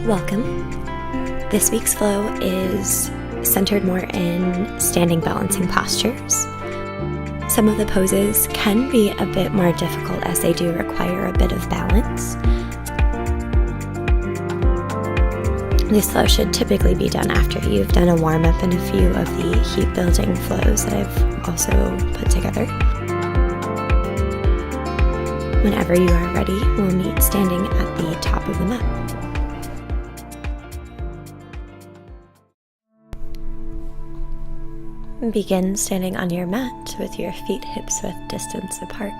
Welcome. This week's flow is centered more in standing balancing postures. Some of the poses can be a bit more difficult as they do require a bit of balance. This flow should typically be done after you've done a warm-up and a few of the heat-building flows that I've also put together. Whenever you are ready, we'll meet standing at the top of the mat. Begin standing on your mat with your feet hip-width distance apart.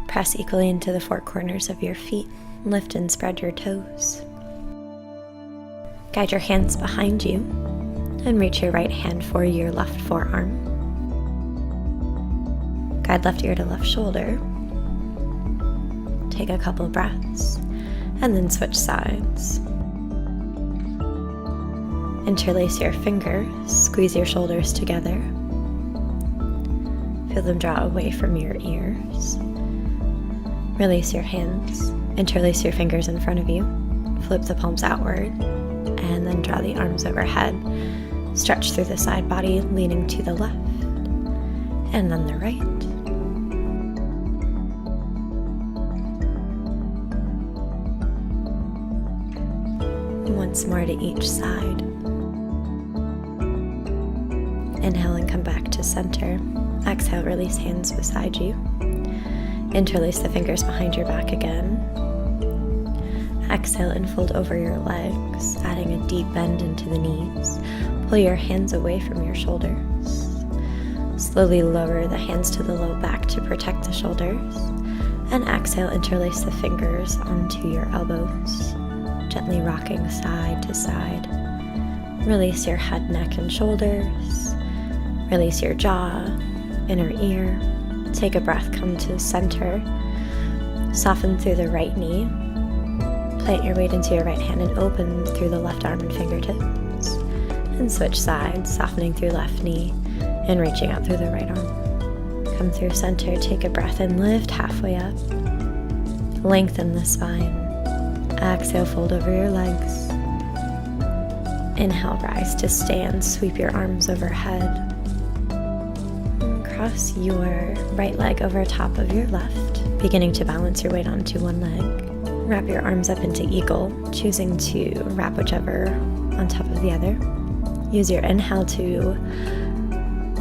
Press equally into the four corners of your feet. Lift and spread your toes. Guide your hands behind you and reach your right hand for your left forearm. Guide left ear to left shoulder. Take a couple breaths and then switch sides. Interlace your fingers, squeeze your shoulders together. Feel them draw away from your ears. Release your hands, interlace your fingers in front of you, flip the palms outward, and then draw the arms overhead. Stretch through the side body, leaning to the left, and then the right. Once more to each side. Inhale and come back to center. Exhale, release hands beside you. Interlace the fingers behind your back again. Exhale and fold over your legs, adding a deep bend into the knees. Pull your hands away from your shoulders. Slowly lower the hands to the low back to protect the shoulders. And exhale, interlace the fingers onto your elbows, gently rocking side to side. Release your head, neck, and shoulders. Release your jaw, inner ear. Take a breath, come to center. Soften through the right knee. Plant your weight into your right hand and open through the left arm and fingertips. And switch sides, softening through left knee and reaching out through the right arm. Come through center, take a breath and lift halfway up. Lengthen the spine. Exhale, fold over your legs. Inhale, rise to stand, sweep your arms overhead. Cross your right leg over top of your left, beginning to balance your weight onto one leg. Wrap your arms up into eagle, choosing to wrap whichever on top of the other. Use your inhale to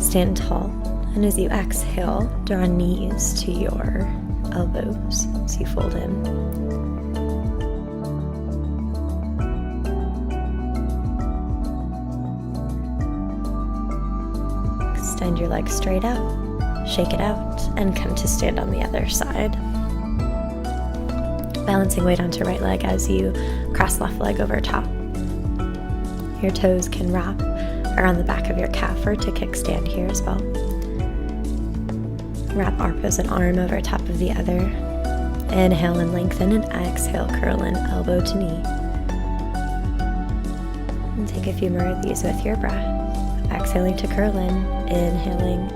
stand tall, and as you exhale, draw knees to your elbows as you fold in. Extend your legs straight out, shake it out, and come to stand on the other side. Balancing weight onto right leg as you cross left leg over top. Your toes can wrap around the back of your calf or to kickstand here as well. Wrap opposite arm over top of the other. Inhale and lengthen, and exhale, curl in elbow to knee. And take a few more of these with your breath. Exhaling to curl in, inhaling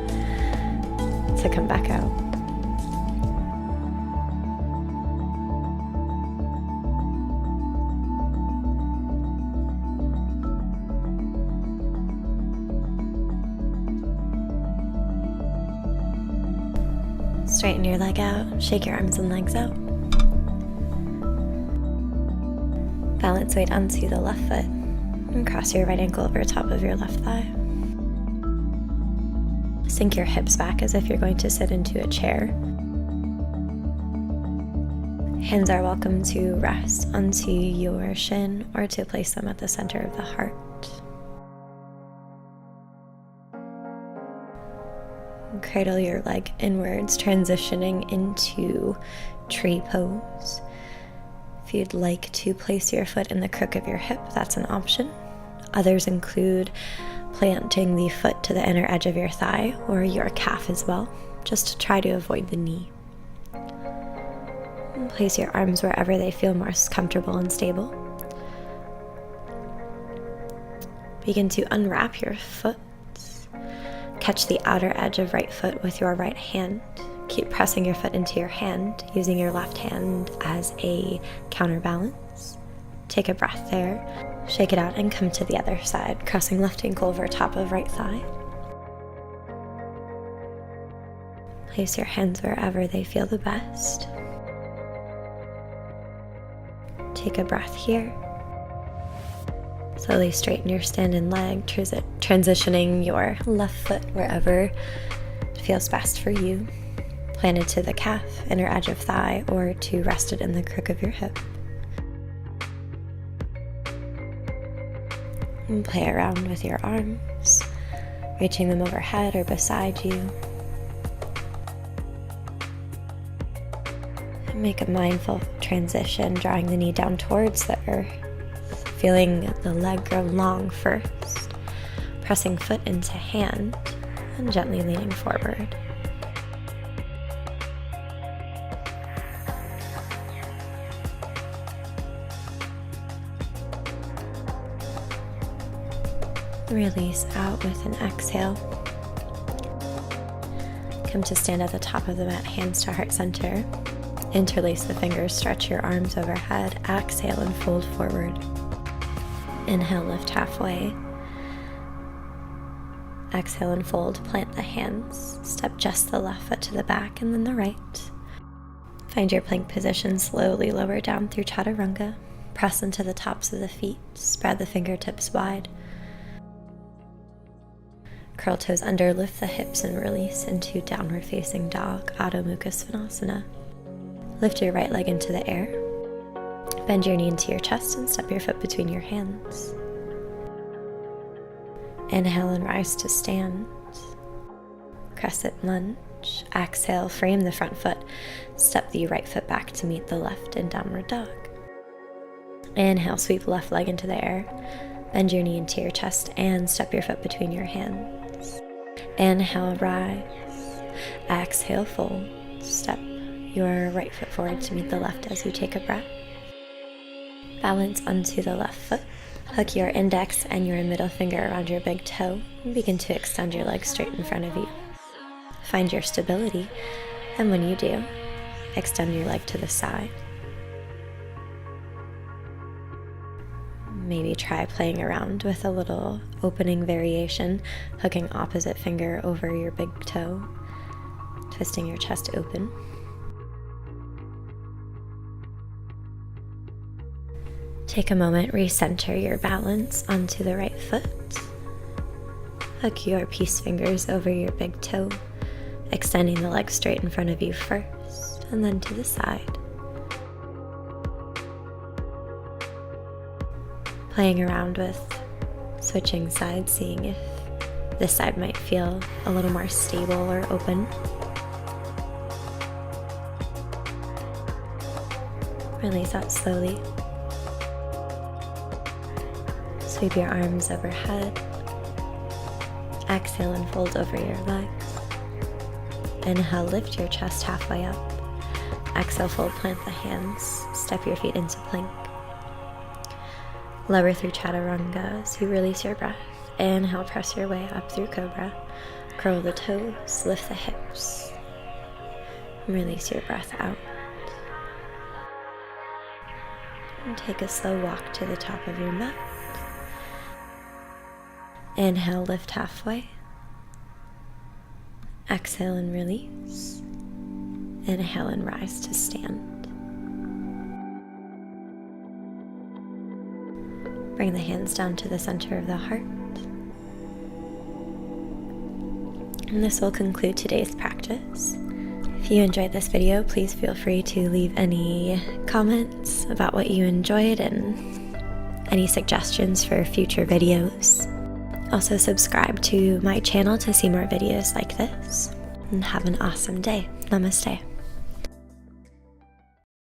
to come back out. Straighten your leg out, shake your arms and legs out. Balance weight onto the left foot and cross your right ankle over top of your left thigh. Sink your hips back as if you're going to sit into a chair. Hands are welcome to rest onto your shin or to place them at the center of the heart. Cradle your leg inwards, transitioning into tree pose. If you'd like to place your foot in the crook of your hip, that's an option. Others include planting the foot to the inner edge of your thigh or your calf as well, just to try to avoid the knee. And place your arms wherever they feel most comfortable and stable. Begin to unwrap your foot. Catch the outer edge of right foot with your right hand. Keep pressing your foot into your hand, using your left hand as a counterbalance. Take a breath there. Shake it out and come to the other side, crossing left ankle over top of right thigh. Place your hands wherever they feel the best. Take a breath here. Slowly straighten your standing leg, transitioning your left foot wherever it feels best for you. Planted to the calf, inner edge of thigh, or to rest it in the crook of your hip. And play around with your arms, reaching them overhead or beside you. And make a mindful transition, drawing the knee down towards the earth, feeling the leg grow long first, pressing foot into hand, and gently leaning forward. Release out with an exhale. Come to stand at the top of the mat, hands to heart center. Interlace the fingers, stretch your arms overhead. Exhale and fold forward. Inhale, lift halfway. Exhale and fold, plant the hands. Step just the left foot to the back and then the right. Find your plank position, slowly lower down through chaturanga. Press into the tops of the feet, spread the fingertips wide. Curl toes under, lift the hips and release into downward facing dog, Adho Mukha Svanasana. Lift your right leg into the air. Bend your knee into your chest and step your foot between your hands. Inhale and rise to stand. Crescent lunge. Exhale, frame the front foot. Step the right foot back to meet the left in downward dog. Inhale, sweep left leg into the air. Bend your knee into your chest and step your foot between your hands. Inhale, rise. Exhale, fold. Step your right foot forward to meet the left as you take a breath. Balance onto the left foot. Hook your index and your middle finger around your big toe and begin to extend your legs straight in front of you. Find your stability, and when you do, extend your leg to the side. Maybe try playing around with a little opening variation, hooking opposite finger over your big toe, twisting your chest open. Take a moment, recenter your balance onto the right foot. Hook your peace fingers over your big toe, extending the leg straight in front of you first, and then to the side. Playing around with switching sides, seeing if this side might feel a little more stable or open. Release out slowly. Sweep your arms overhead. Exhale and fold over your legs. Inhale, lift your chest halfway up. Exhale, fold, plant the hands. Step your feet into plank. Lower through chaturanga as you release your breath. Inhale, press your way up through cobra. Curl the toes, lift the hips. Release your breath out. And take a slow walk to the top of your mat. Inhale, lift halfway. Exhale and release. Inhale and rise to stand. Bring the hands down to the center of the heart. And this will conclude today's practice. If you enjoyed this video, please feel free to leave any comments about what you enjoyed and any suggestions for future videos. Also subscribe to my channel to see more videos like this. And have an awesome day. Namaste.